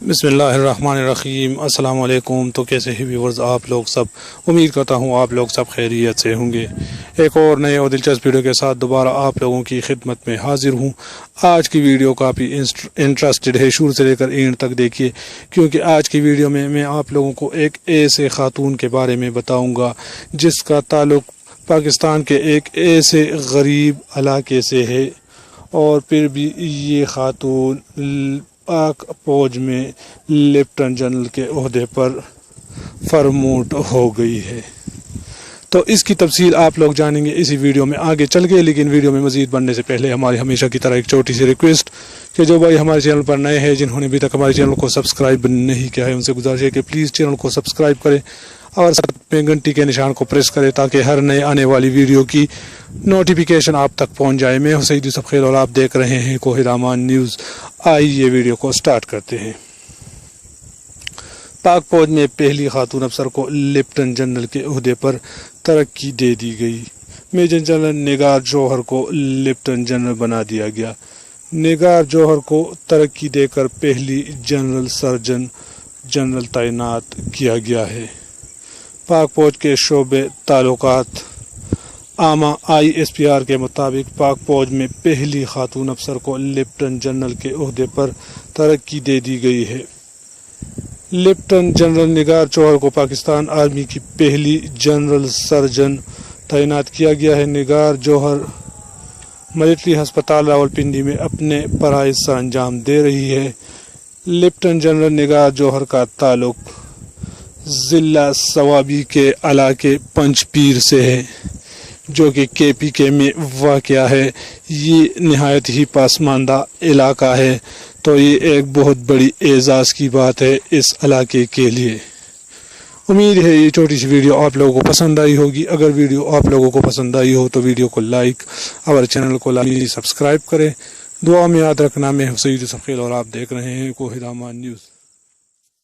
بسم اللہ الرحمن الرحیم۔ السلام علیکم۔ تو کیسے ہیں ویورز آپ لوگ سب؟ امید کرتا ہوں آپ لوگ سب خیریت سے ہوں گے۔ ایک اور نئے اور دلچسپ ویڈیو کے ساتھ دوبارہ آپ لوگوں کی خدمت میں حاضر ہوں۔ آج کی ویڈیو کافی انٹرسٹڈ ہے، شروع سے لے کر اینڈ تک دیکھیے، کیونکہ آج کی ویڈیو میں آپ لوگوں کو ایک ایسے خاتون کے بارے میں بتاؤں گا جس کا تعلق پاکستان کے ایک ایسے غریب علاقے سے ہے، اور پھر بھی یہ خاتون پاک فوج میں لیفٹن جنرل کے عہدے پر فرموٹ ہو گئی ہے۔ تو اس کی تفصیل آپ لوگ جانیں گے اسی ویڈیو میں۔ آگے چل گئے، لیکن ویڈیو میں مزید بڑھنے سے پہلے ہماری ہمیشہ کی طرح ایک چھوٹی سی ریکویسٹ کہ جو بھائی ہمارے چینل پر نئے ہیں، جنہوں نے ابھی تک ہمارے چینل کو سبسکرائب نہیں کیا ہے، ان سے گزارش ہے کہ پلیز چینل کو سبسکرائب کریں اور ساتھ میں گھنٹی کے نشان کو پریس کریں تاکہ ہر نئے آنے والی ویڈیو کی نوٹیفیکیشن آپ تک پہنچ جائے۔ میں حسین یوسف خیل اور آپ دیکھ رہے ہیں کوہ رامان نیوز۔ آئیے ویڈیو کو سٹارٹ کرتے ہیں۔ پاک فوج میں پہلی خاتون افسر کو لیفٹن جنرل کے عہدے پر ترقی دے دی گئی۔ میجر جنرل نگار جوہر کو لیفٹن جنرل بنا دیا گیا۔ نگار جوہر کو ترقی دے کر پہلی جنرل سرجن جنرل تعینات کیا گیا ہے۔ پاک فوج کے شعبے تعلقات عامہ ISPR کے مطابق پاک فوج میں پہلی خاتون افسر کو لیفٹن جنرل کے عہدے پر ترقی دے دی گئی ہے۔ لیفٹن جنرل نگار جوہر کو پاکستان آرمی کی پہلی جنرل سرجن تعینات کیا گیا ہے۔ نگار جوہر ملٹری ہسپتال راولپنڈی میں اپنے فرائض سر انجام دے رہی ہے۔ لیفٹن جنرل نگار جوہر کا تعلق ضلع سوابی کے علاقے پنچ پیر سے ہے، جو کہ KPK میں واقع ہے۔ یہ نہایت ہی پسماندہ علاقہ ہے، تو یہ ایک بہت بڑی اعزاز کی بات ہے اس علاقے کے لیے۔ امید ہے یہ چھوٹی سی ویڈیو آپ لوگوں کو پسند آئی ہوگی۔ اگر ویڈیو آپ لوگوں کو پسند آئی ہو تو ویڈیو کو لائک اور چینل کو سبسکرائب کریں۔ دعا میں یاد رکھنا، میں حسین یوسف خیل اور آپ دیکھ رہے ہیں کوہ رامان نیوز۔